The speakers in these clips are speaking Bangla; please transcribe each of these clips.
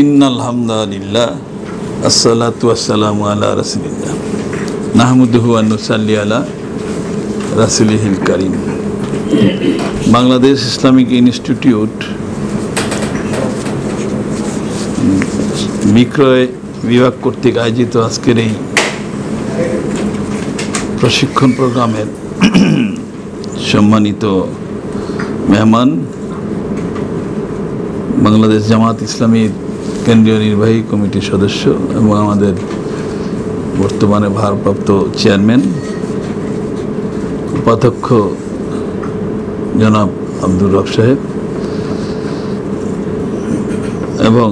ইন্নাল হামদালিল্লাহ আসসালাতু ওয়াসসালামু আলা রাসূলিল্লাহ নাহমাদুহু ওয়া নুসাল্লি আলা রাসূলিহিল কারীম। বাংলাদেশ ইসলামিক ইনস্টিটিউট বিক্রয় বিভাগ কর্তৃক আয়োজিত আজকের এই প্রশিক্ষণ প্রোগ্রামের সম্মানিত মেহমান, বাংলাদেশ জামাত ইসলামীর কেন্দ্রীয় নির্বাহী কমিটির সদস্য এবং আমাদের বর্তমানে ভারপ্রাপ্ত চেয়ারম্যান উপাধ্যক্ষ জনাব আব্দুর রব সাহেব এবং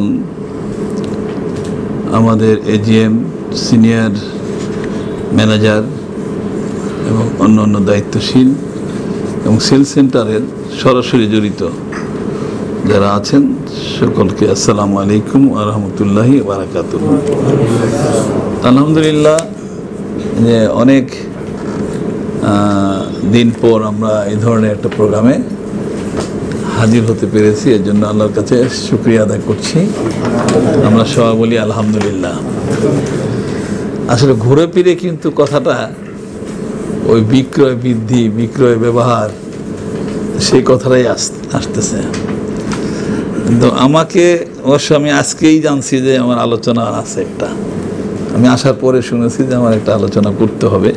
আমাদের এজিএম সিনিয়র ম্যানেজার এবং অন্য দায়িত্বশীল এবং সেল সেন্টারের সরাসরি জড়িত যারা আছেন সকলকে আসসালামু আলাইকুম ওয়া রাহমাতুল্লাহি ওয়া বারাকাতুহু। আলহামদুলিল্লাহ, যে অনেক দিন পর আমরা এই ধরনের একটা প্রোগ্রামে হাজির হতে পেরেছি, এর জন্য আল্লাহর কাছে শুকরিয়া আদায় করছি। আমরা সবাই বলি আলহামদুলিল্লাহ। আসলে ঘুরে ফিরে কিন্তু কথাটা ওই বিক্রয় বৃদ্ধি, বিক্রয় ব্যবহার, সেই কথাটাই আসতেছে। কিন্তু আমাকে অবশ্য আমি আজকেই জানছি যে আমার আলোচনা আছে একটা, আমি আসার পরে শুনেছি যে আমার একটা আলোচনা করতে হবে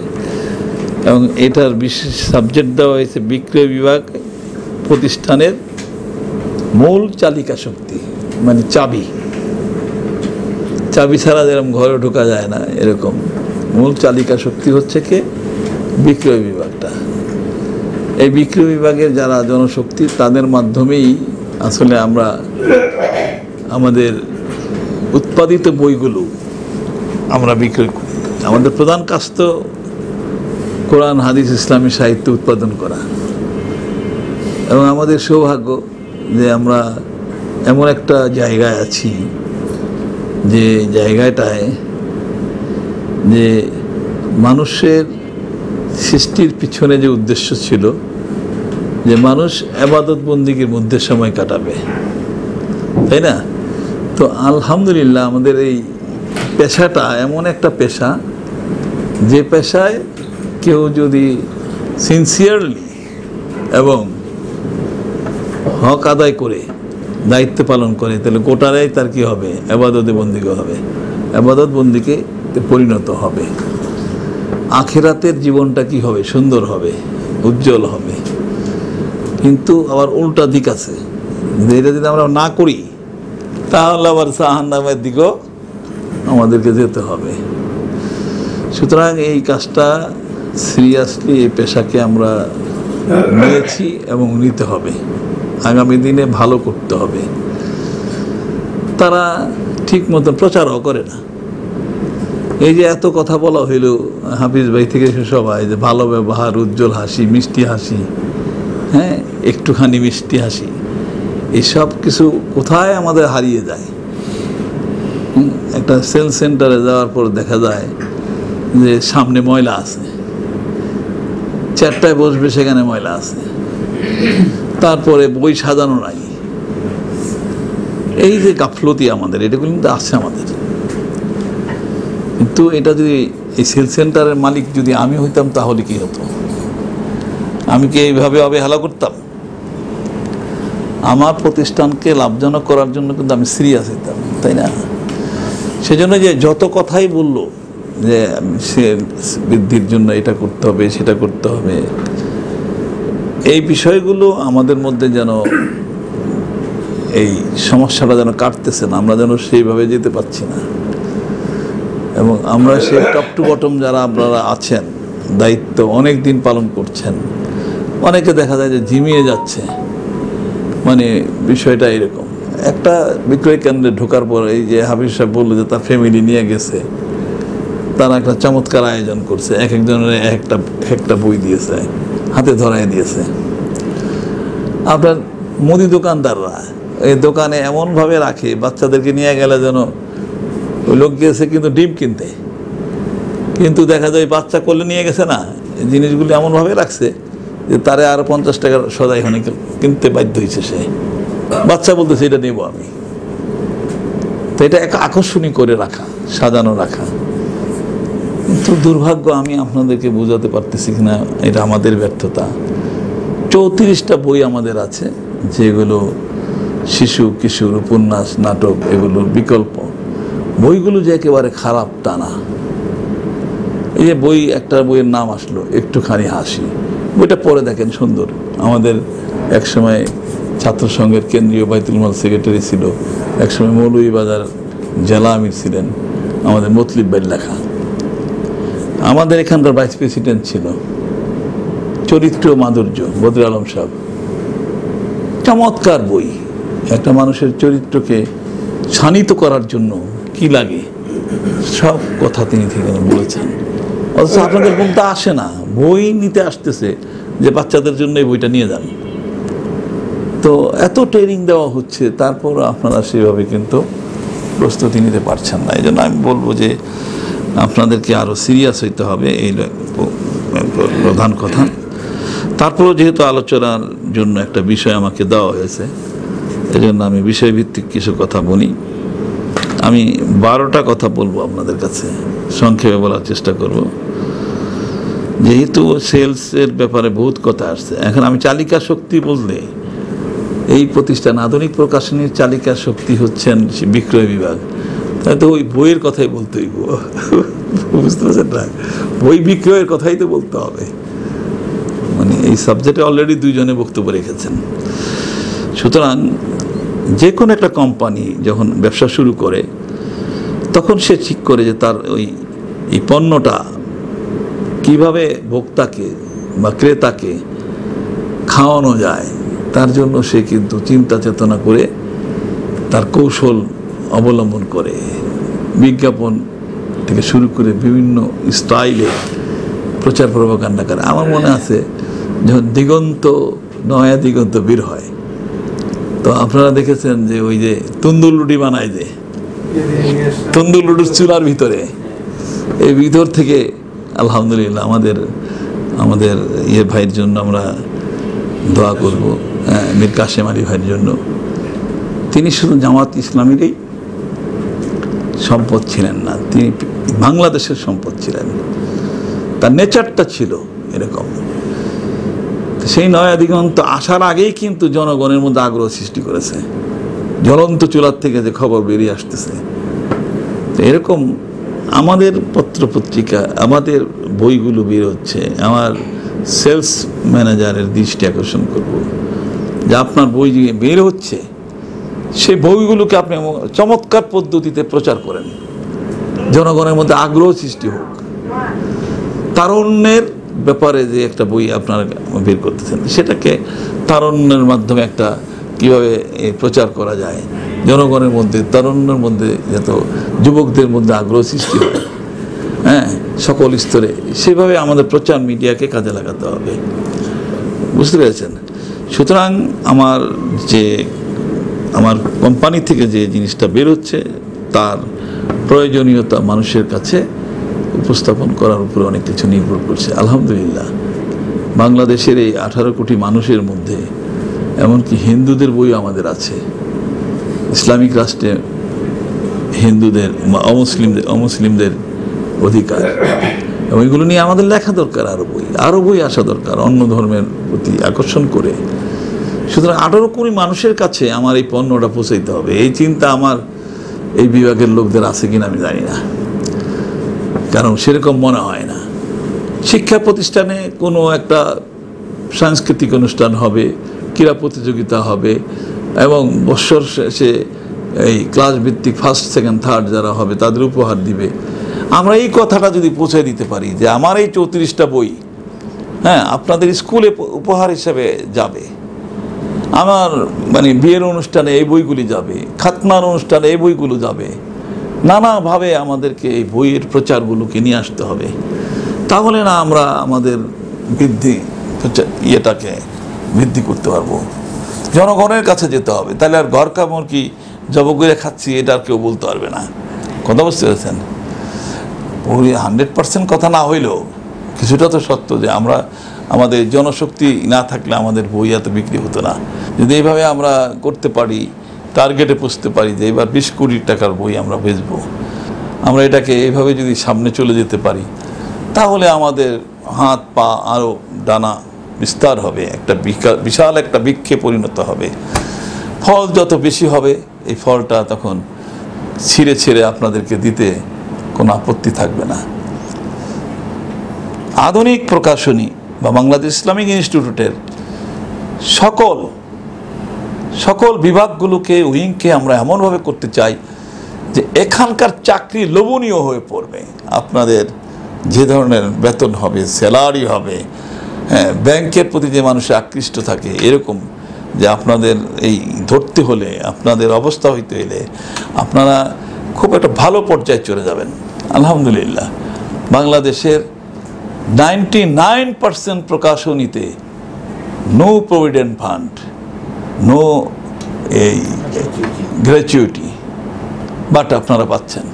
এবং এটার বিশেষ সাবজেক্ট দেওয়া হয়েছে বিক্রয় বিভাগ প্রতিষ্ঠানের মূল চালিকা শক্তি, মানে চাবি ছাড়া যেরকম ঘরে ঢোকা যায় না, এরকম মূল চালিকা শক্তি হচ্ছে কে? বিক্রয় বিভাগটা। এই বিক্রয় বিভাগের যারা জনশক্তি, তাদের মাধ্যমেই আসলে আমরা আমাদের উৎপাদিত বইগুলো আমরা বিক্রয় করি। আমাদের প্রধান কাজ তো কোরআন, হাদিস, ইসলামী সাহিত্য উৎপাদন করা এবং আমাদের সৌভাগ্য যে আমরা এমন একটা জায়গায় আছি যে জায়গাটায় যে মানুষের সৃষ্টির পিছনে যে উদ্দেশ্য ছিল যে মানুষ ইবাদত বন্দেগীর মধ্যে সময় কাটাবে, তাই না? তো আলহামদুলিল্লাহ আমাদের এই পেশাটা এমন একটা পেশা যে পেশায় কেউ যদি সিনসিয়ারলি এবং হক আদায় করে দায়িত্ব পালন করে, তাহলে গোটারাই তার কি হবে? ইবাদতে বন্দেগী হবে, ইবাদত বন্দেগীতে পরিণত হবে। আখিরাতের জীবনটা কি হবে? সুন্দর হবে, উজ্জ্বল হবে। কিন্তু আবার উল্টা দিক আছে, এটা যদি আমরা না করি তাহলে আবার জাহান্নামের দিকেও আমাদেরকে যেতে হবে। সুতরাং এই কাজটা সিরিয়াসলি, এই পেশাকে আমরা নিয়েছি এবং নিতে হবে, আগামী দিনে ভালো করতে হবে। তারা ঠিক মতো প্রচারও করে না। এই যে এত কথা বলা হইল হাফিজ ভাই থেকে সবাই, যে ভালো ব্যবহার, উজ্জ্বল হাসি, মিষ্টি হাসি, হ্যাঁ, একটুখানি মিষ্টি হাসি, এসব কিছু কোথায় আমাদের হারিয়ে যায়। একটা সেল সেন্টারে যাওয়ার পর দেখা যায় যে সামনে ময়লা আছে, 4টায় বসবে, সেখানে ময়লা আছে, তারপরে বই সাজানো নাই। এই যে গাফলতি আমাদের, এটাগুলো কিন্তু আছে আমাদের। কিন্তু এটা যদি এই সেল সেন্টারের মালিক যদি আমি হইতাম তাহলে কি হতো? আমি কি এইভাবে অবহেলা করতাম? আমার প্রতিষ্ঠানকে লাভজনক করার জন্য কিন্তু আমি সিরিয়াস হইতাম, তাই না? সেজন্য যে যত কথাই বললো যে সেল বৃদ্ধির জন্য এটা করতে হবে, সেটা করতে হবে, এই বিষয়গুলো আমাদের মধ্যে যেন এই সমস্যাটা যেন কাটতেছে না, আমরা যেন সেইভাবে যেতে পারছি না। এবং আমরা সেই টপ টু বটম যারা আপনারা আছেন, দায়িত্ব অনেক দিন পালন করছেন, অনেকে দেখা যায় যে ঝিমিয়ে যাচ্ছে। মানে বিষয়টা এরকম, একটা বিক্রয় কেন্দ্রে ঢোকার পর এই যে হাফিজ সাহেব বললো যে তার ফ্যামিলি নিয়ে গেছে, তারা একটা চমৎকার আয়োজন করছে, এক একজনের একটা বই দিয়েছে, হাতে ধরাই দিয়েছে। আপনার মুদি দোকানদাররা এই দোকানে এমনভাবে রাখে, বাচ্চাদেরকে নিয়ে গেলে যেন ওই লোক গিয়েছে কিন্তু ডিম কিনতে, কিন্তু দেখা যায় বাচ্চা কোলে নিয়ে গেছে না, এই জিনিসগুলি এমনভাবে রাখছে যে তারে আরও 50 টাকার সদাই কিনতে বাধ্য হয়েছে। সে বাচ্চা বলতেছে এটা নেব আমি, তো এটা এক আকর্ষণীয় করে রাখা, সাজানো রাখা। কিন্তু দুর্ভাগ্য, আমি আপনাদেরকে বোঝাতে পারতেছি কিনা, এটা আমাদের ব্যর্থতা। 34টা বই আমাদের আছে, যেগুলো শিশু কিশোর উপন্যাস নাটক, এগুলোর বিকল্প বইগুলো যে একেবারে খারাপ তা না। এই যে বই, একটা বইয়ের নাম আসলো একটুখানি হাসি, বইটা পড়ে দেখেন, সুন্দর। আমাদের একসময় ছাত্র সংঘের কেন্দ্রীয় বাইতুল মাল সেক্রেটারি ছিল, একসময় মৌলভীবাজার জেলা আমির ছিলেন, আমাদের মতলিব ভাইয়ের লেখা। আমাদের এখানকার ভাইস প্রেসিডেন্ট ছিল, চরিত্র মাধুর্য, বদর আলম সাহেব। চমৎকার বই, একটা মানুষের চরিত্রকে শানিত করার জন্য কি লাগে সব কথা তিনি থেকে বলেছেন। অথচ আপনাদের মুখটা আসে না, বই নিতে আসতেছে যে বাচ্চাদের জন্য এই বইটা নিয়ে যান। তো এত ট্রেনিং দেওয়া হচ্ছে, তারপর আপনারা সেভাবে কিন্তু প্রস্তুতি নিতে পারছেন না। এই জন্য আমি বলবো যে আপনাদেরকে আরও সিরিয়াস হইতে হবে, এই প্রধান কথা। তারপরও যেহেতু আলোচনার জন্য একটা বিষয় আমাকে দেওয়া হয়েছে, এই জন্য আমি বিষয়ভিত্তিক কিছু কথা বলি। আমি 12টা কথা বলবো আপনাদের কাছে, সংক্ষেপে বলার চেষ্টা করব। যেহেতু সেলসের ব্যাপারে বহুত কথা আসছে, এখন আমি চালিকা শক্তি বললে এই প্রতিষ্ঠান আধুনিক প্রকাশনীর চালিকা শক্তি হচ্ছেন বিক্রয় বিভাগ, তাই তো ওই বইয়ের কথাই বলতে হইব, বুঝতে পারছেন না? বই বিক্রয়ের কথাই তো বলতে হবে। মানে এই সাবজেক্টে অলরেডি 2 জনে বক্তব্য রেখেছেন। সুতরাং যে কোনো একটা কোম্পানি যখন ব্যবসা শুরু করে, তখন সে ঠিক করে যে তার এই পণ্যটা কিভাবে ভোক্তাকে বা ক্রেতাকে খাওয়ানো যায়, তার জন্য সে কিন্তু চিন্তা চেতনা করে তার কৌশল অবলম্বন করে, বিজ্ঞাপন থেকে শুরু করে বিভিন্ন স্টাইলে প্রচার প্রপাগান্ডা করে। আমার মনে আছে যখন নয়া দিগন্ত বের হয়, তো আপনারা দেখেছেন যে ওই যে তন্দুর রুটি বানায়, যে তন্দুর রুটির চুলার ভিতরে, এই ভিতর থেকে আলহামদুলিল্লাহ আমাদের ভাইয়ের জন্য আমরা দোয়া করব, মীর কাশেম আলী ভাইয়ের জন্য। তিনি শুধু জামাত ইসলামীরই সম্পদ ছিলেন না, তিনি বাংলাদেশের সম্পদ ছিলেন। তার নেচারটা ছিল এরকম। সেই নয়া দিগন্ত আসার আগেই কিন্তু জনগণের মধ্যে আগ্রহ সৃষ্টি করেছে, জ্বলন্ত চুলার থেকে যে খবর বেরিয়ে আসতেছে। তো এরকম আমাদের পত্রপত্রিকা, আমাদের বইগুলো বের হচ্ছে, আমার সেলস ম্যানেজারের দৃষ্টি আকর্ষণ করব যে আপনার বই যে বের হচ্ছে, সেই বইগুলোকে আপনি চমৎকার পদ্ধতিতে প্রচার করেন, জনগণের মধ্যে আগ্রহ সৃষ্টি হোক। তারুণ্যের ব্যাপারে যে একটা বই আপনারা বের করতেছেন, সেটাকে তারুণ্যের মাধ্যমে একটা কীভাবে প্রচার করা যায়, জনগণের মধ্যে, তারুণ্যের মধ্যে, যত যুবকদের মধ্যে আগ্রহ সৃষ্টি হয়, হ্যাঁ, সকল স্তরে, সেভাবে আমাদের প্রচার মিডিয়াকে কাজে লাগাতে হবে। বুঝতে পেরেছেন? সুতরাং আমার কোম্পানি থেকে যে জিনিসটা বেরোচ্ছে, তার প্রয়োজনীয়তা মানুষের কাছে উপস্থাপন করার উপরে অনেক কিছু নির্ভর করছে। আলহামদুলিল্লাহ, বাংলাদেশের এই 18 কোটি মানুষের মধ্যে এমনকি হিন্দুদের বই আমাদের আছে। ইসলামিক রাষ্ট্রে হিন্দুদের, অমুসলিমদের অধিকার, এবং এগুলো নিয়ে আমাদের লেখা দরকার। আরও বই আসা দরকার, অন্য ধর্মের প্রতি আকর্ষণ করে। সুতরাং 18 কোটি মানুষের কাছে আমার এই পণ্যটা পৌঁছাইতে হবে, এই চিন্তা আমার এই বিভাগের লোকদের আছে কিনা আমি জানি না, কারণ সেরকম মনে হয় না। শিক্ষা প্রতিষ্ঠানে কোনো একটা সাংস্কৃতিক অনুষ্ঠান হবে, ক্রীড়া প্রতিযোগিতা হবে, এবং বৎসর শেষে এই ক্লাস ভিত্তিক ফার্স্ট সেকেন্ড থার্ড যারা হবে তাদের উপহার দিবে। আমরা এই কথাটা যদি পৌঁছে দিতে পারি যে আমার এই 34টা বই, হ্যাঁ, আপনাদের স্কুলে উপহার হিসেবে যাবে, আমার বিয়ের অনুষ্ঠানে এই বইগুলি যাবে, খাতনার অনুষ্ঠানে এই বইগুলো যাবে, নানাভাবে আমাদেরকে এই বইয়ের প্রচারগুলোকে নিয়ে আসতে হবে। তাহলে না আমরা আমাদের বৃদ্ধি করতে পারবো, জনগণের কাছে যেতে হবে। তাহলে আর ঘর কামড় কি জব করে খাচ্ছি এটা আর কেউ বলতে পারবে না। কথা বুঝতে পেরেছেন? ওই 100% কথা না হইলেও কিছুটা তো সত্য যে আমাদের জনশক্তি না থাকলে আমাদের বই এত বিক্রি হতো না। যদি এইভাবে আমরা করতে পারি, টার্গেটে পুষতে পারি যে এবার 20 কোটি টাকার বই আমরা বেচবো, আমরা এটাকে এইভাবে যদি সামনে চলে যেতে পারি, তাহলে আমাদের হাত পা আরও ডানা বিস্তার হবে, একটা বিশাল একটা বৃক্ষে পরিণত হবে। ফল যত বেশি হবে, এই ফলটা তখন ছিঁড়ে ছিঁড়ে আপনাদেরকে দিতে কোনো আপত্তি থাকবে না। আধুনিক প্রকাশনী বা বাংলাদেশ ইসলামিক ইনস্টিটিউটের সকল বিভাগগুলোকে, উইংকে আমরা এমনভাবে করতে চাই যে এখানকার চাকরি লোভনীয় হয়ে পড়বে। আপনাদের যে ধরনের বেতন হবে, স্যালারি হবে, হ্যাঁ, ব্যাংকের প্রতি যে মানুষের আকৃষ্ট থাকে, এরকম যে আপনাদের এই ধরতে হলে, আপনাদের অবস্থা হইতে হলে আপনারা খুব একটা ভালো পর্যায়ে চলে যাবেন। আলহামদুলিল্লাহ, বাংলাদেশের 99% প্রকাশনীতে নো প্রভিডেন্ট ফান্ড, নো এই গ্র্যাচুইটি, বাট আপনারা পাচ্ছেন।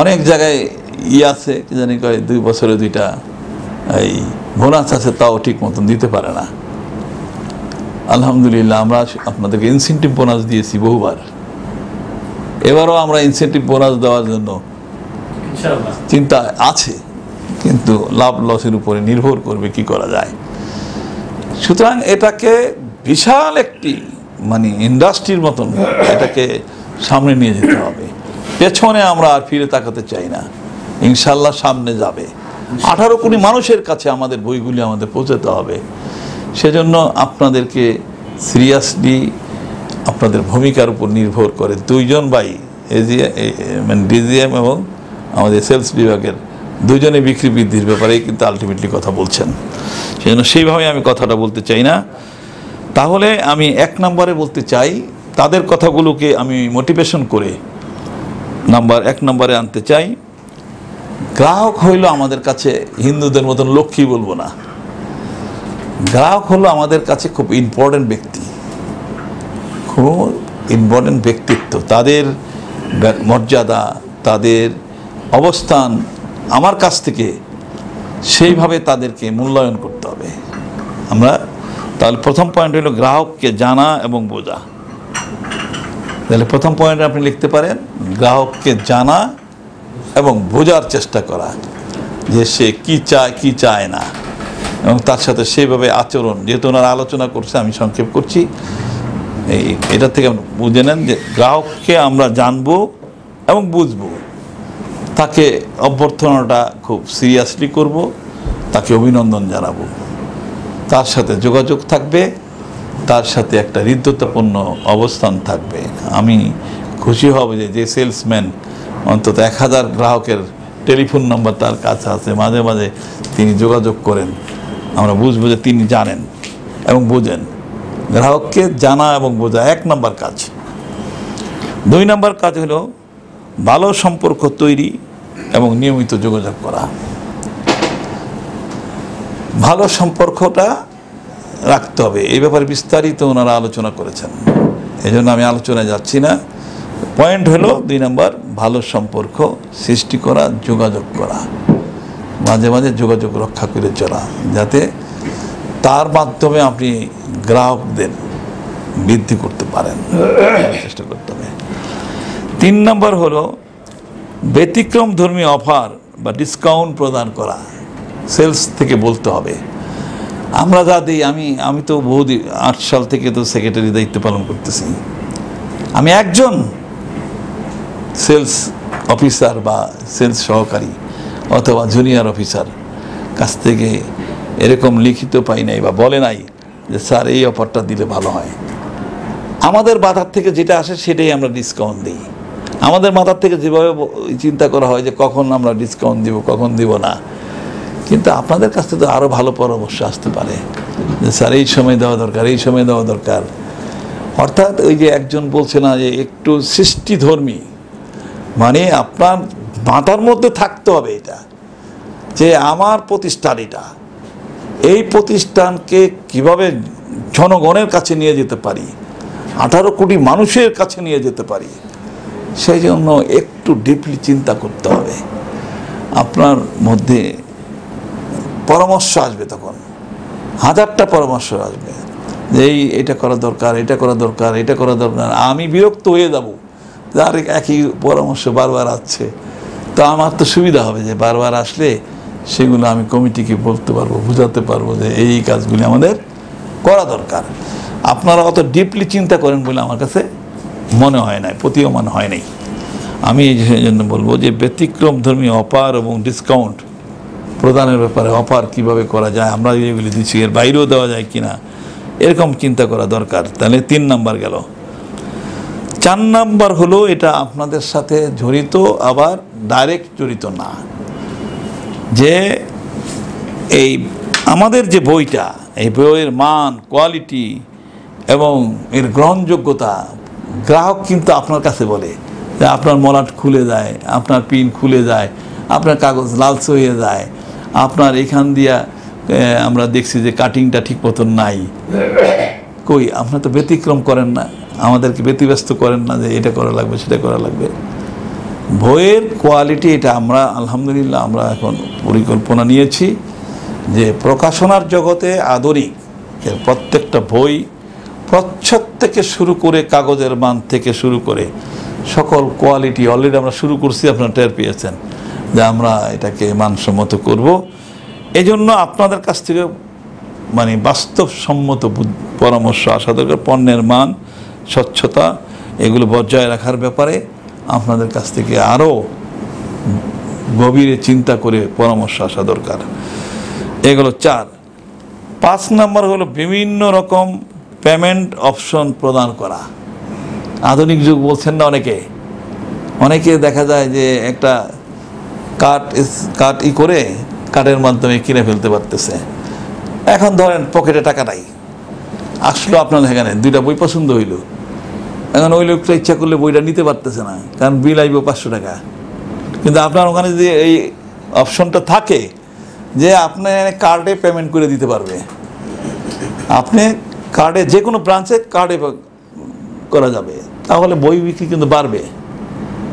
অনেক জায়গায় আছে কি জানি কয় 2 বছরে 2টা এই বোনাস আছে, তাও ঠিক মতন দিতে পারে না। আলহামদুলিল্লাহ, আমরা আপনাদেরকে ইনসেন্টিভ বোনাস দিয়েছি বহুবার। এবারও আমরা ইনসেন্টিভ বোনাস দেওয়ার জন্য চিন্তা আছে, কিন্তু লাভ লসের উপরে নির্ভর করবে কি করা যায়। সুতরাং এটাকে বিশাল একটি ইন্ডাস্ট্রির মতন এটাকে সামনে নিয়ে যেতে হবে। পেছনে আমরা আর ফিরে তাকাতে চাই না, ইনশাল্লাহ সামনে যাবে। 18 কোটি মানুষের কাছে আমাদের বইগুলি আমাদের পৌঁছাতে হবে। সেজন্য আপনাদেরকে সিরিয়াসলি আপনাদের ভূমিকার উপর নির্ভর করে 2 জন ভাই, ডিজিএম এবং আমাদের সেলস বিভাগের 2 জনে বিক্রি বৃদ্ধির ব্যাপারেই কিন্তু আলটিমেটলি কথা বলছেন। সেজন্য সেইভাবে আমি কথাটা বলতে চাই না। তাহলে আমি 1 নম্বরে বলতে চাই, তাদের কথাগুলোকে আমি মোটিভেশন করে 1 নম্বরে আনতে চাই। গ্রাহক হইল আমাদের কাছে হিন্দুদের মতন লক্ষ্মী বলবো না, গ্রাহক হলো আমাদের কাছে খুব ইম্পর্টেন্ট ব্যক্তি, খুব ইম্পর্টেন্ট ব্যক্তিত্ব। তাদের মর্যাদা, তাদের অবস্থান আমার কাছ থেকে সেইভাবে তাদেরকে মূল্যায়ন করতে হবে আমরা। তাহলে প্রথম পয়েন্ট হলো গ্রাহককে জানা এবং বোঝা। তাহলে প্রথম পয়েন্টে আপনি লিখতে পারেন গ্রাহককে জানা এবং বোঝার চেষ্টা করা, যে সে কি চায় কি চায় না, এবং তার সাথে সেভাবে আচরণ। যেহেতু ওনারা আলোচনা করছে, আমি সংক্ষেপ করছি, এটা থেকে বুঝে নেন যে গ্রাহককে আমরা জানবো এবং বুঝবো, তাকে অভ্যর্থনাটা খুব সিরিয়াসলি করব, তাকে অভিনন্দন জানাবো, তার সাথে যোগাযোগ থাকবে, তার সাথে একটা হৃদ্যতাপূর্ণ অবস্থান থাকবে। আমি খুশি হব যে সেলসম্যান অন্তত 1000 গ্রাহকের টেলিফোন নাম্বার তার কাছে আছে, মাঝে মাঝে তিনি যোগাযোগ করেন, আমরা বুঝবো যে তিনি জানেন এবং বোঝেন। গ্রাহককে জানা এবং বোঝা 1 নম্বর কাজ। 2 নম্বর কাজ হলো ভালো সম্পর্ক তৈরি এবং নিয়মিত যোগাযোগ করা। ভালো সম্পর্কটা রাখতে হবে, এই ব্যাপারে বিস্তারিত ওনারা আলোচনা করেছেন, এই জন্য আমি আলোচনায় যাচ্ছি না। পয়েন্ট হলো 2 নম্বর, ভালো সম্পর্ক সৃষ্টি করা, যোগাযোগ করা, মাঝে মাঝে যোগাযোগ রক্ষা করে চলা, যাতে তার মাধ্যমে আপনি গ্রাহকদের বৃদ্ধি করতে পারেন, চেষ্টা করতে হবে। 3 নম্বর হলো ব্যতিক্রম ধর্মী অফার বা ডিসকাউন্ট প্রদান করা। সেলস থেকে বলতে হবে আমরা যা দিই, আমি তো বহুদিন 8 সাল থেকে তো সেক্রেটারি দায়িত্ব পালন করতেছি। আমি একজন সেলস অফিসার বা সেলস সহকারী অথবা জুনিয়র অফিসার কাছ থেকে এরকম লিখিত পাই নাই বা বলে নাই যে স্যার এই অফারটা দিলে ভালো হয়। আমাদের বাজার থেকে যেটা আসে সেটাই আমরা ডিসকাউন্ট দিই। আমাদের মাথার থেকে যেভাবে চিন্তা করা হয় যে কখন আমরা ডিসকাউন্ট দিব, কখন দিব না, কিন্তু আপনাদের কাছ থেকে আরও ভালো পরামর্শ আসতে পারে যে স্যার এই সময় দেওয়া দরকার, এই সময় দেওয়া দরকার। অর্থাৎ ওই যে একজন বলছে না যে একটু সৃষ্টিধর্মী, মানে আপনার মাথার মধ্যে থাকতে হবে এটা যে আমার প্রতিষ্ঠান, এই প্রতিষ্ঠানকে কিভাবে জনগণের কাছে নিয়ে যেতে পারি, 18 কোটি মানুষের কাছে নিয়ে যেতে পারি, সেই জন্য একটু ডিপলি চিন্তা করতে হবে। আপনার মধ্যে পরামর্শ আসবে, তখন 1000টা পরামর্শ আসবে, যে এটা করা দরকার, এটা করা দরকার, এটা করা দরকার, আমি বিরক্ত হয়ে যাব যার একই পরামর্শ বারবার আসছে। তো আমার তো সুবিধা হবে যে বারবার আসলে সেগুলো আমি কমিটিকে বলতে পারবো, বুঝাতে পারবো যে এই কাজগুলি আমাদের করা দরকার। আপনারা অত ডিপলি চিন্তা করেন বলে আমার কাছে মনে হয় নাই, প্রতীয়মান হয় নাই। আমি এই জন্য বলবো যে ব্যতিক্রমধর্মী অফার এবং ডিসকাউন্ট প্রদানের ব্যাপারে অফার কিভাবে করা যায়, আমরা যেগুলি দিচ্ছি এর বাইরেও দেওয়া যায় কিনা, এরকম চিন্তা করা দরকার। তাহলে 3 নাম্বার গেল। 4 নাম্বার হলো এটা আপনাদের সাথে জড়িত আবার ডাইরেক্ট জড়িত না, যে এই আমাদের যে বইটা, এই বইয়ের মান, কোয়ালিটি এবং এর গ্রহণযোগ্যতা গ্রাহক কিন্তু আপনার কাছে বলে যে আপনার মলাট খুলে যায়, আপনার পিন খুলে যায়, আপনার কাগজ লালচে হয়ে যায়, আপনার এখান দিয়া আমরা দেখছি যে কাটিংটা ঠিক মতন নাই। কই, আপনার তো ব্যতিক্রম করেন না, আমাদেরকে ব্যতিব্যস্ত করেন না যে এটা করা লাগবে সেটা করা লাগবে। বইয়ের কোয়ালিটি এটা আমরা আলহামদুলিল্লাহ আমরা এখন পরিকল্পনা নিয়েছি যে প্রকাশনার জগতে আধুনিক এর প্রত্যেকটা বই প্রচ্ছদ থেকে শুরু করে কাগজের মান থেকে শুরু করে সকল কোয়ালিটি অলরেডি আমরা শুরু করছি, আপনারা টের পেয়েছেন যে আমরা এটাকে মানসম্মত করব। এই জন্য আপনাদের কাছ থেকে মানে বাস্তবসম্মত পরামর্শ আসা দরকার। পণ্যের মান, স্বচ্ছতা এগুলো বজায় রাখার ব্যাপারে আপনাদের কাছ থেকে আরও গভীরে চিন্তা করে পরামর্শ আসা দরকার। এগুলো 4। 5 নাম্বার হলো বিভিন্ন রকম পেমেন্ট অপশন প্রদান করা। আধুনিক যুগ বলছেন না অনেকে দেখা যায় যে একটা কার্ড করে কার্ডের মাধ্যমে কিনে ফেলতে পারতেছে। এখন ধরেন পকেটে টাকা নাই, আসলো আপনার এখানে 2টা বই পছন্দ হইল, এখন ওই লোকটা ইচ্ছা করলে বইটা নিতে পারতেছে না, কারণ বিল আইব 500 টাকা। কিন্তু আপনার ওখানে যদি এই অপশনটা থাকে যে আপনি কার্ডে পেমেন্ট করে দিতে পারবে, আপনি কার্ডে যে কোনো ব্রাঞ্চে কার্ডে করা যাবে, তাহলে বই বিক্রি কিন্তু বাড়বে।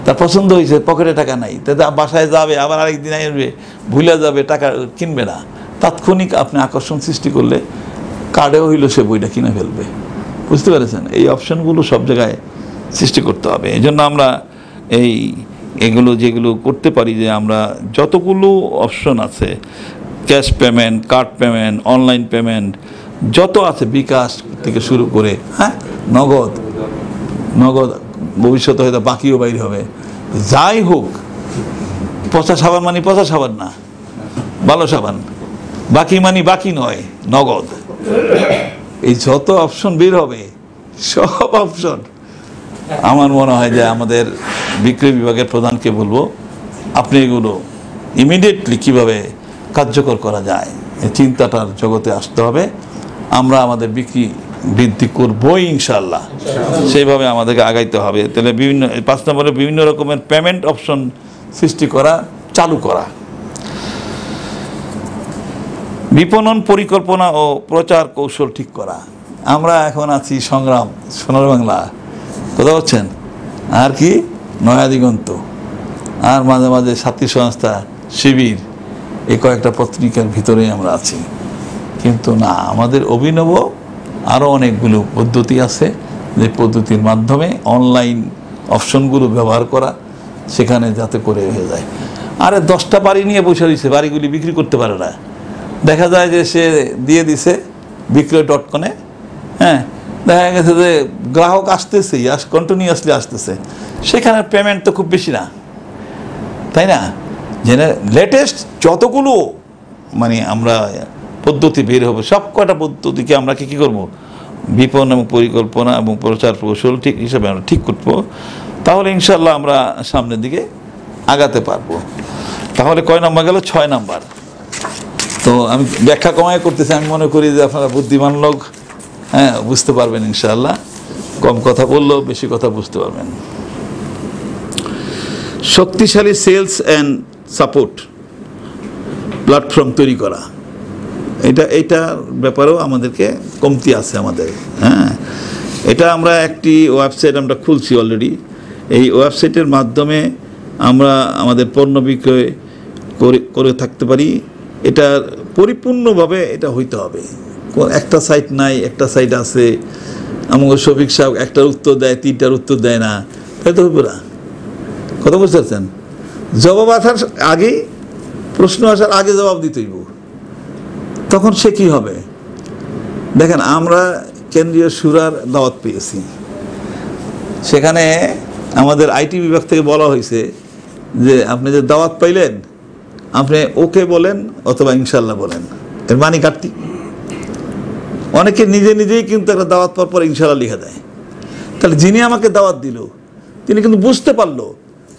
তার পছন্দ হয়েছে, পকেটে টাকা নাই, তাতে বাসায় যাবে, আবার আরেকদিন আসবে, ভুলে যাবে, টাকা কিনবে না। তাৎক্ষণিক আপনি আকর্ষণ সৃষ্টি করলে কার্ডেও হইল সে বইটা কিনে ফেলবে। বুঝতে পেরেছেন? এই অপশানগুলো সব জায়গায় সৃষ্টি করতে হবে। এই জন্য আমরা এগুলো যেগুলো করতে পারি যে আমরা যতগুলো অপশন আছে, cash payment, card payment, online payment যত আছে, বিকাশ থেকে শুরু করে নগদ ভবিষ্যতে হয়তো বাকিও বাইরে হবে, যাই হোক, পচা সাবান মানে পচা সাবান না, ভালো সাবান, বাকি মানে বাকি নয়, নগদ। এই যত অপশন বের হবে সব অপশন আমার মনে হয় যে আমাদের বিক্রয় বিভাগের প্রধানকে বলবো আপনি এগুলো ইমিডিয়েটলি কিভাবে কার্যকর করা যায় এই চিন্তাটার জগতে আসতে হবে। আমরা আমাদের বিক্রি বৃদ্ধি করবই ইনশাআল্লাহ, সেইভাবে আমাদেরকে আগাইতে হবে। তাহলে 5 নম্বরে বিভিন্ন রকমের পেমেন্ট অপশন সৃষ্টি করা, চালু করা। বিপণন পরিকল্পনা ও প্রচার কৌশল ঠিক করা। আমরা এখন আছি সংগ্রাম, সোনার বাংলা, কথা বলছেন, আর কি নয়া দিগন্ত, আর মাঝে মাঝে সাথী সংস্থা, শিবির, এই কয়েকটা পত্রিকার ভিতরেই আমরা আছি। কিন্তু না, আমাদের অভিনব আরও অনেকগুলো পদ্ধতি আছে, যে পদ্ধতির মাধ্যমে অনলাইন অপশনগুলো ব্যবহার করা, সেখানে যাতে করে হয়ে যায়। আরে 10টা বাড়ি নিয়ে বসে দিচ্ছে, বাড়িগুলি বিক্রি করতে পারে না। দেখা যায় যে সে দিয়ে দিছে বিক্রয়.com-এ, দেখা গেছে যে গ্রাহক আসতেছেই, কন্টিনিউয়াসলি আসতেছে, সেখানে পেমেন্ট তো খুব বেশি না, তাই না? জেনে লেটেস্ট যতগুলো মানে আমরা পদ্ধতি বের হবে, সব কটা পদ্ধতিকে আমরা কী করবো, বিপণন এবং পরিকল্পনা এবং প্রচার কৌশল ঠিক হিসাবে আমরা ঠিক করবো। তাহলে ইনশাল্লাহ আমরা সামনের দিকে আগাতে পারবো। তাহলে কয় নম্বর গেল? 6 নাম্বার। তো আমি ব্যাখ্যা কমায় করতেছি, আমি মনে করি যে আপনারা বুদ্ধিমান লোক, বুঝতে পারবেন ইনশাআল্লাহ। কম কথা বললেও বেশি কথা বুঝতে পারবেন। শক্তিশালী সেলস অ্যান্ড সাপোর্ট প্ল্যাটফর্ম তৈরি করা, এইটার ব্যাপারেও আমাদেরকে কমতি আছে আমাদের। এটা আমরা একটি ওয়েবসাইট আমরা খুলছি অলরেডি। এই ওয়েবসাইটের মাধ্যমে আমরা আমাদের পণ্য বিক্রয় করে থাকতে পারি। এটা পরিপূর্ণভাবে এটা হইতে হবে, একটা সাইট নাই, একটা সাইট আছে, আমাকে শফিক সাহেব একটার উত্তর দেয়, 3টার উত্তর দেয় না, তাই তো পুরা কথা বুঝতে পারছেন? জবাব আসার আগেই, প্রশ্ন আসার আগে জবাব দিতে হইব, তখন সে কি হবে? দেখেন, আমরা কেন্দ্রীয় শুরার দাওয়াত পেয়েছি, সেখানে আমাদের আইটি বিভাগ থেকে বলা হয়েছে যে আপনি যে দাওয়াত পাইলেন আপনি ওকে বলেন অথবা ইনশাল্লাহ বলেন, এর মানে কাটতি। অনেকে নিজে নিজেই কিন্তু একটা দাওয়াত পাওয়ার পর ইনশাল্লাহ লিখে দেয়। তাহলে যিনি আমাকে দাওয়াত দিল তিনি কিন্তু বুঝতে পারলো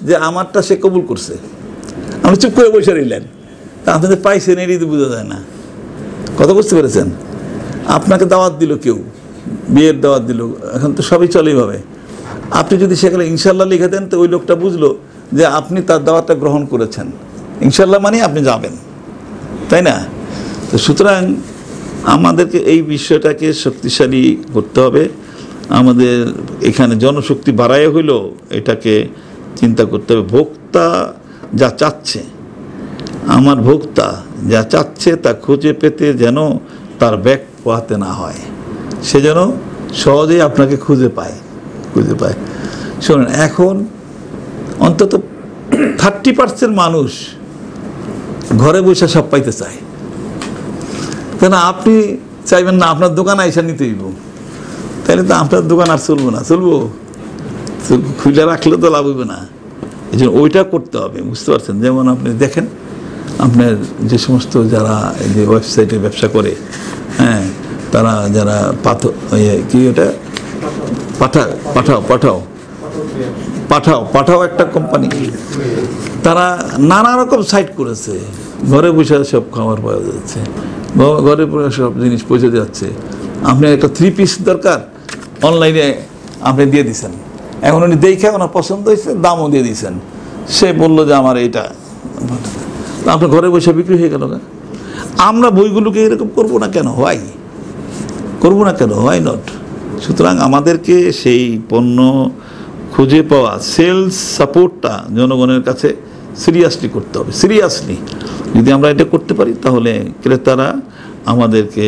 যে আমারটা সে কবুল করছে, আপনি চুপ করে বসে রইলেন, তা আপনাদের পাইছেন এরই তো বোঝা যায় না। কথা বুঝতে পেরেছেন? আপনাকে দাওয়াত দিল কেউ, বিয়ের দাওয়াত দিল, এখন তো সবই চলেই ভাবে, আপনি যদি সেখানে ইনশাল্লাহ লিখে দেন তো ওই লোকটা বুঝলো যে আপনি তার দাওয়াতটা গ্রহণ করেছেন, ইনশাল্লাহ মানে আপনি যাবেন, তাই না? তো সুতরাং আমাদেরকে এই বিষয়টাকে শক্তিশালী করতে হবে। আমাদের এখানে জনশক্তি বাড়ায় হইলেও এটাকে চিন্তা করতে হবে। ভোক্তা যা চাচ্ছে, আমার ভোক্তা যা চাচ্ছে তা খুঁজে পেতে যেন তার ব্যাগ পোহাতে না হয়, সে যেন সহজেই আপনাকে খুঁজে পায়। শোনেন, এখন অন্তত 30% মানুষ ঘরে বসে সব পাইতে চায়, কেন? আপনি চাইবেন না আপনার দোকান আইসা নিতে হইব, তাহলে তো আপনার দোকান আর চলবো না। চলবো? খুলে রাখলে তো লাভ হইবে না। এই জন্য ওইটা করতে হবে, বুঝতে পারছেন? যেমন আপনি দেখেন, আপনার যে সমস্ত যারা এই যে ওয়েবসাইটে ব্যবসা করে, হ্যাঁ, তারা যারা কি ওটা পাঠাও একটা কোম্পানি, তারা নানা রকম সাইট করেছে, ঘরে বসে সব খাবার পাওয়া যাচ্ছে, ঘরে বসে সব জিনিস পৌঁছে যাচ্ছে। আপনার একটা 3 পিস দরকার, অনলাইনে আপনি দিয়ে দিচ্ছেন, এখন উনি দেখে ওনার পছন্দ হয়েছে, দামও দিয়ে দিচ্ছেন, সে বললো যে আমার এইটা, আপনার ঘরে বসে বিক্রি হয়ে গেল। না, আমরা বইগুলোকে এরকম করবো না কেন? Why not? সুতরাং আমাদেরকে সেই পণ্য খুঁজে পাওয়া, সেলস সাপোর্টটা জনগণের কাছে সিরিয়াসলি করতে হবে। সিরিয়াসলি যদি আমরা এটা করতে পারি তাহলে ক্রেতারা আমাদেরকে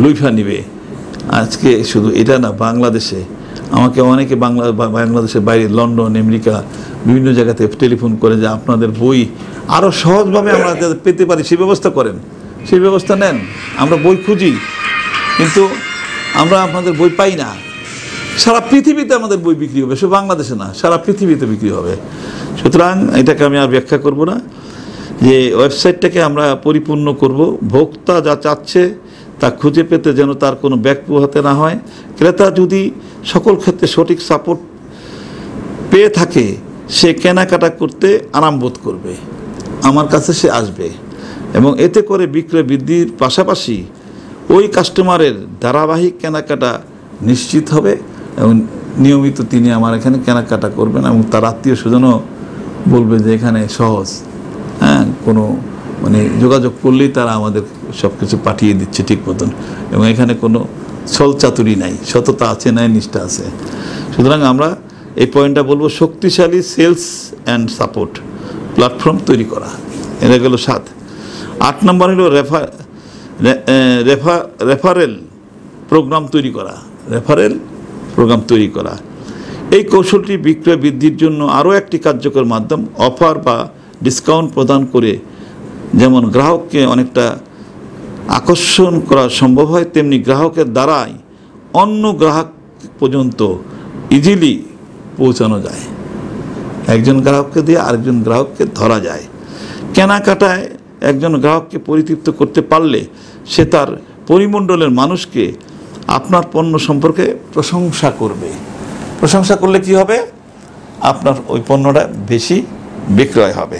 লুইফা নিবে। আজকে শুধু এটা না, বাংলাদেশে আমাকে অনেকে বাংলাদেশের বাইরে, লন্ডন, আমেরিকা, বিভিন্ন জায়গাতে টেলিফোন করে যে আপনাদের বই আরও সহজভাবে আমরা পেতে পারি সেই ব্যবস্থা করেন, সেই ব্যবস্থা নেন। আমরা বই খুঁজি কিন্তু আমরা আপনাদের বই পাই না। সারা পৃথিবীতে আমাদের বই বিক্রি হবে, শুধু বাংলাদেশে না, সারা পৃথিবীতে বিক্রি হবে। সুতরাং এটাকে আমি আর ব্যাখ্যা করব না, যে ওয়েবসাইটটাকে আমরা পরিপূর্ণ করব। ভোক্তা যা চাচ্ছে তা খুঁজে পেতে যেন তার কোনো ব্যাগ পোহাতে না হয়। ক্রেতা যদি সকল ক্ষেত্রে সঠিক সাপোর্ট পেয়ে থাকে, সে কেনাকাটা করতে আরাম বোধ করবে, আমার কাছে সে আসবে, এবং এতে করে বিক্রয় বৃদ্ধির পাশাপাশি ওই কাস্টমারের ধারাবাহিক কেনাকাটা নিশ্চিত হবে এবং নিয়মিত তিনি আমার এখানে কেনাকাটা করবেন, এবং তার আত্মীয় স্বজনও বলবে যে এখানে সহজ, হ্যাঁ, কোনো মানে যোগাযোগ করলেই তারা আমাদের সব কিছু পাঠিয়ে দিচ্ছে ঠিক মতন, এবং এখানে কোনো ছলচাতুরি নাই, সততা আছে, ন্যায় নিষ্ঠা আছে। সুতরাং আমরা এই পয়েন্টটা বলবো, শক্তিশালী সেলস অ্যান্ড সাপোর্ট প্ল্যাটফর্ম তৈরি করা। এটা গেল 7। 8 নম্বর হলো রেফারেল প্রোগ্রাম তৈরি করা। এই কৌশলটি বিক্রয় বৃদ্ধির জন্য আরও একটি কার্যকর মাধ্যম। অফার বা ডিসকাউন্ট প্রদান করে যেমন গ্রাহককে অনেকটা আকর্ষণ করা সম্ভব হয়, তেমনি গ্রাহকের দ্বারাই অন্য গ্রাহক পর্যন্ত ইজিলি পৌঁছানো যায়। একজন গ্রাহককে দিয়ে আরেকজন গ্রাহককে ধরা যায়। কেনাকাটায় একজন গ্রাহককে পরিতৃপ্ত করতে পারলে সে তার পরিমণ্ডলের মানুষকে আপনার পণ্য সম্পর্কে প্রশংসা করবে। প্রশংসা করলে কি হবে? আপনার ওই পণ্যটা বেশি বিক্রয় হবে।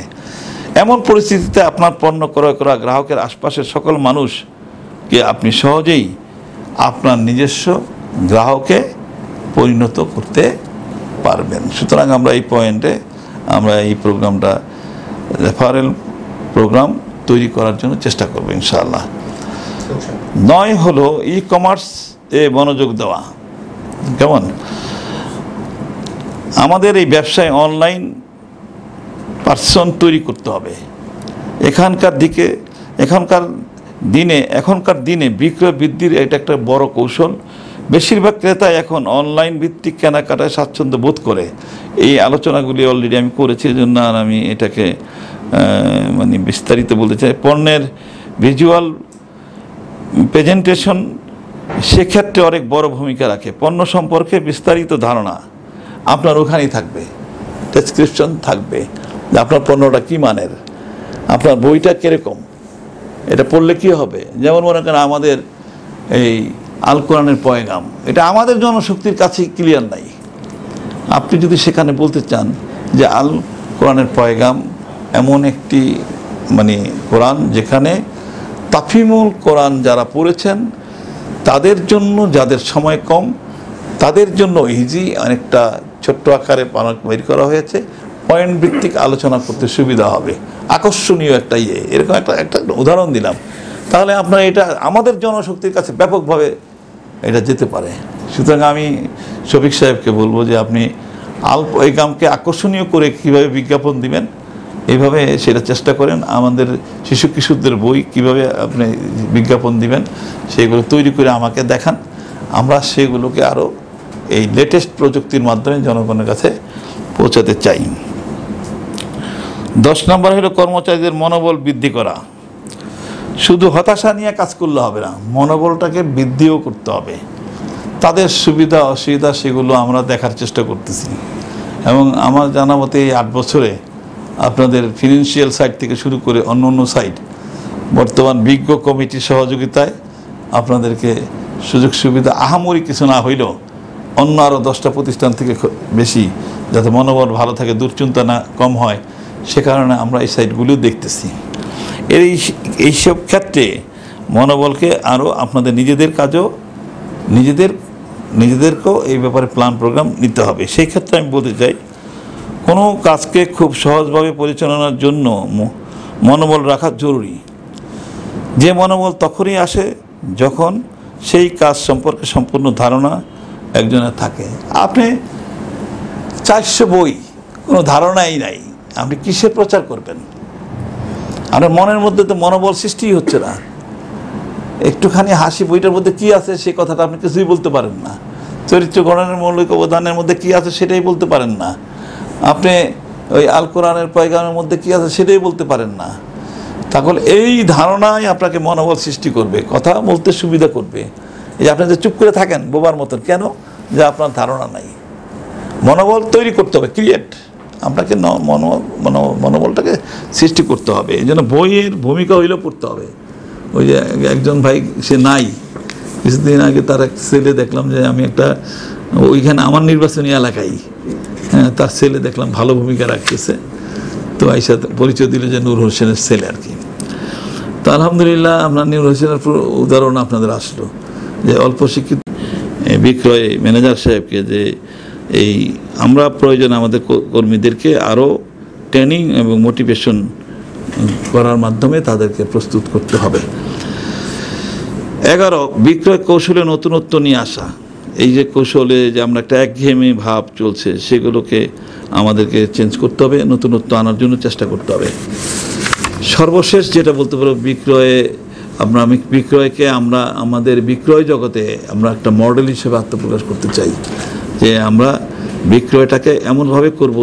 এমন পরিস্থিতিতে আপনার পণ্য ক্রয় করা গ্রাহকের আশপাশের সকল মানুষকে আপনি সহজেই আপনার নিজস্ব গ্রাহকে পরিণত করতে পারবেন। সুতরাং আমরা এই পয়েন্টে আমরা এই প্রোগ্রামটা, রেফারেল প্রোগ্রাম তৈরি করার জন্য চেষ্টা করব ইনশাআল্লাহ। 9 হলো ই কমার্স এ মনোযোগ দেওয়া। কেমন? আমাদের এই ব্যবসায় অনলাইন পার্সন তৈরি করতে হবে। এখানকার এখনকার দিনে বিক্রয় বৃদ্ধির এটা একটা বড় কৌশল। বেশিরভাগ ক্রেতা এখন অনলাইন ভিত্তিক কেনাকাটায় স্বাচ্ছন্দ্য বোধ করে। এই আলোচনাগুলি অলরেডি আমি করেছি, এই জন্য আর আমি এটাকে মানে বিস্তারিত বলতে চাই। পণ্যের ভিজুয়াল প্রেজেন্টেশন সেক্ষেত্রে অনেক বড় ভূমিকা রাখে। পণ্য সম্পর্কে বিস্তারিত ধারণা আপনার ওখানেই থাকবে, ডেসক্রিপশন থাকবে যে আপনার পণ্যটা কী মানের, আপনার বইটা কীরকম, এটা পড়লে কী হবে। যেমন মনে করেন আমাদের এই আল কোরআনের পয়গাম, এটা আমাদের জনশক্তির কাছেই ক্লিয়ার নাই। আপনি যদি সেখানে বলতে চান যে আল কোরআনের পয়গাম এমন একটি মানে কোরআন যেখানে তাফিমুল কোরআন যারা পড়েছেন তাদের জন্য, যাদের সময় কম তাদের জন্য ইজি অনেকটা ছোট্ট আকারে বের করা হয়েছে, পয়েন্ট ভিত্তিক আলোচনা করতে সুবিধা হবে, আকর্ষণীয় একটা এরকম একটা উদাহরণ দিলাম। তাহলে আপনার এটা আমাদের জনশক্তির কাছে ব্যাপকভাবে এটা যেতে পারে। সুতরাং আমি শফিক সাহেবকে বলবো যে আপনি এই গামকে আকর্ষণীয় করে কীভাবে বিজ্ঞাপন দিবেন এইভাবে সেটা চেষ্টা করেন। আমাদের শিশু কিশোরদের বই কিভাবে আপনি বিজ্ঞাপন দিবেন সেগুলো তৈরি করে আমাকে দেখান, আমরা সেগুলোকে আরও এই লেটেস্ট প্রযুক্তির মাধ্যমে জনগণের কাছে পৌঁছাতে চাই। 10 নম্বর হলো কর্মচারীদের মনোবল বৃদ্ধি করা। শুধু হতাশা নিয়ে কাজ করলে হবে না, মনোবলটাকে বৃদ্ধিও করতে হবে। তাদের সুবিধা অসুবিধা সেগুলো আমরা দেখার চেষ্টা করতেছি, এবং আমার জানা মতে এই 8 বছরে আপনাদের ফিনান্সিয়াল সাইড থেকে শুরু করে অন্য অন্য সাইড বর্তমান বিজ্ঞ কমিটির সহযোগিতায় আপনাদেরকে সুযোগ সুবিধা আহামরি কিছু না হইলেও অন্য আরও 10টা প্রতিষ্ঠান থেকে বেশি যাতে মনোবল ভালো থাকে, দুশ্চিন্তা না কম হয়, সে কারণে আমরা এই সাইটগুলিও দেখতেছি। এইসব ক্ষেত্রে মনোবলকে আরও আপনাদের নিজেদের কাজও নিজেদেরকেও এই ব্যাপারে প্ল্যান প্রোগ্রাম নিতে হবে। সেই ক্ষেত্রে আমি বলতে চাই কোনো কাজকে খুব সহজভাবে পরিচালনার জন্য মনোবল রাখা জরুরি। যে মনোবল তখনই আসে যখন সেই কাজ সম্পর্কে সম্পূর্ণ ধারণা একজনের থাকে। আপনি 400 বই, কোনো ধারণাই নাই, আপনি কিসের প্রচার করবেন? আপনার মনের মধ্যে তো মনোবল সৃষ্টিই হচ্ছে না। একটুখানি হাসি বইটার মধ্যে কী আছে সে কথাটা আপনি কিছুই বলতে পারেন না, চরিত্র গঠনের মৌলিক অবদানের মধ্যে কী আছে সেটাই বলতে পারেন না, আপনি ওই আল কোরআনের পয়গামের মধ্যে কী আছে সেটাই বলতে পারেন না। তাহলে এই ধারণাই আপনাকে মনোবল সৃষ্টি করবে, কথা বলতে সুবিধা করবে। এই আপনি যে চুপ করে থাকেন বোবার মতন, কেন? যে আপনার ধারণা নাই। মনোবল তৈরি করতে হবে, ক্রিয়েট, আপনাকে মনোবলটাকে সৃষ্টি করতে হবে। এই জন্য বইয়ের ভূমিকা হইলেও পড়তে হবে। ওই যে একজন ভাই সে নাই, কিছুদিন আগে তার এক ছেলে দেখলাম যে আমি একটা ওইখানে আমার নির্বাচনী এলাকায়, হ্যাঁ, তার ছেলে দেখলাম ভালো ভূমিকা রাখতেছে, তো আইসা পরিচয় দিল যে নূর হোসেনের ছেলে আর কি। তো আলহামদুলিল্লাহ আপনার নূর হোসেনের উদাহরণ আপনাদের আসলো যে অল্প শিক্ষিত বিক্রয় ম্যানেজার সাহেবকে যে এই আমরা প্রয়োজন আমাদের কর্মীদেরকে আরও ট্রেনিং এবং মোটিভেশন করার মাধ্যমে তাদেরকে প্রস্তুত করতে হবে। 11 বিক্রয় কৌশলে নতুনত্ব নিয়ে আসা। এই যে কৌশলে যে আমরা একটা একঘেয়েমি ভাব চলছে সেগুলোকে আমাদেরকে চেঞ্জ করতে হবে, নতুনত্ব আনার জন্য চেষ্টা করতে হবে। সর্বশেষ যেটা বলতে পারো বিক্রয়কে আমরা আমাদের বিক্রয় জগতে আমরা একটা মডেল হিসেবে আত্মপ্রকাশ করতে চাই, যে আমরা বিক্রয়টাকে এমনভাবে করব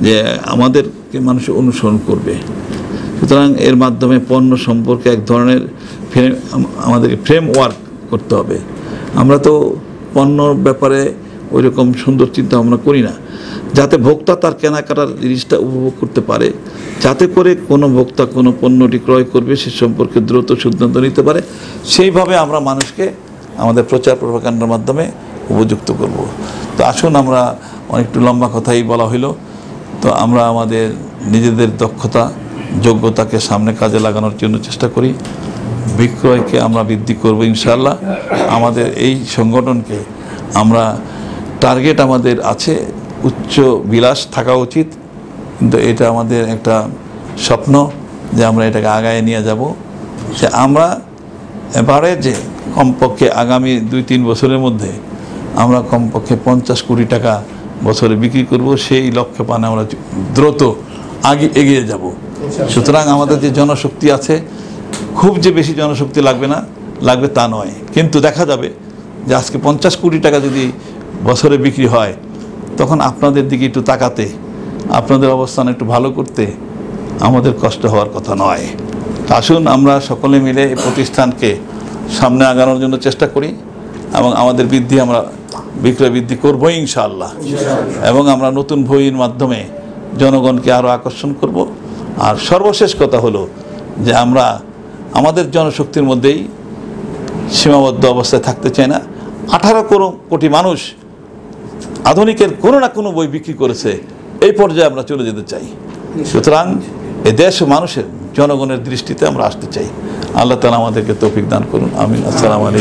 যে আমাদেরকে মানুষ অনুসরণ করবে। সুতরাং এর মাধ্যমে পণ্য সম্পর্কে এক ধরনের আমাদেরকে ফ্রেমওয়ার্ক করতে হবে। আমরা তো পণ্যর ব্যাপারে ওই রকম সুন্দর চিন্তা ভাবনা করি না, যাতে ভোক্তা তার কেনাকাটার জিনিসটা উপভোগ করতে পারে, যাতে করে কোনো ভোক্তা কোনো পণ্যটি ক্রয় করবে সে সম্পর্কে দ্রুত সিদ্ধান্ত নিতে পারে। সেইভাবে আমরা মানুষকে আমাদের প্রচার প্রপাগান্ডার মাধ্যমে উপযুক্ত করব। তো আসুন, আমরা অনেকটু লম্বা কথাই বলা হইল, তো আমরা আমাদের নিজেদের দক্ষতা যোগ্যতাকে সামনে কাজে লাগানোর জন্য চেষ্টা করি। বিক্রয়কে আমরা বৃদ্ধি করব ইনশাআল্লাহ। আমাদের এই সংগঠনকে আমরা টার্গেট আমাদের আছে, উচ্চ বিলাস থাকা উচিত, কিন্তু এটা আমাদের একটা স্বপ্ন যে আমরা এটাকে আগায় নিয়ে যাব। সে আমরা এবারে যে কমপক্ষে আগামী 2-3 বছরের মধ্যে আমরা কমপক্ষে 50 কোটি টাকা বছরে বিক্রি করব, সেই লক্ষ্য পানে আমরা দ্রুত এগিয়ে যাব। সুতরাং আমাদের যে জনশক্তি আছে খুব যে বেশি জনশক্তি লাগবে না, লাগবে তা নয়, কিন্তু দেখা যাবে যে আজকে 50 কোটি টাকা যদি বছরে বিক্রি হয়, তখন আপনাদের দিকে একটু তাকাতে, আপনাদের অবস্থান একটু ভালো করতে আমাদের কষ্ট হওয়ার কথা নয়। আসুন আমরা সকলে মিলে এই প্রতিষ্ঠানকে সামনে আগানোর জন্য চেষ্টা করি এবং আমাদের বিক্রয় বৃদ্ধি করবো ইনশাআল্লাহ। এবং আমরা নতুন বইয়ের মাধ্যমে জনগণকে আরও আকর্ষণ করব। আর সর্বশেষ কথা হলো যে আমরা আমাদের জনশক্তির মধ্যেই সীমাবদ্ধ অবস্থায় থাকতে চাই না। 18 কোটি মানুষ আধুনিকের কোনো না কোনো বই বিক্রি করেছে, এই পর্যায়ে আমরা চলে যেতে চাই। সুতরাং এ দেশ ও মানুষের জনগণের দৃষ্টিতে আমরা আসতে চাই। আল্লাহ তাআলা আমাদেরকে তৌফিক দান করুন। আমিন। আসসালামু আলাইকুম।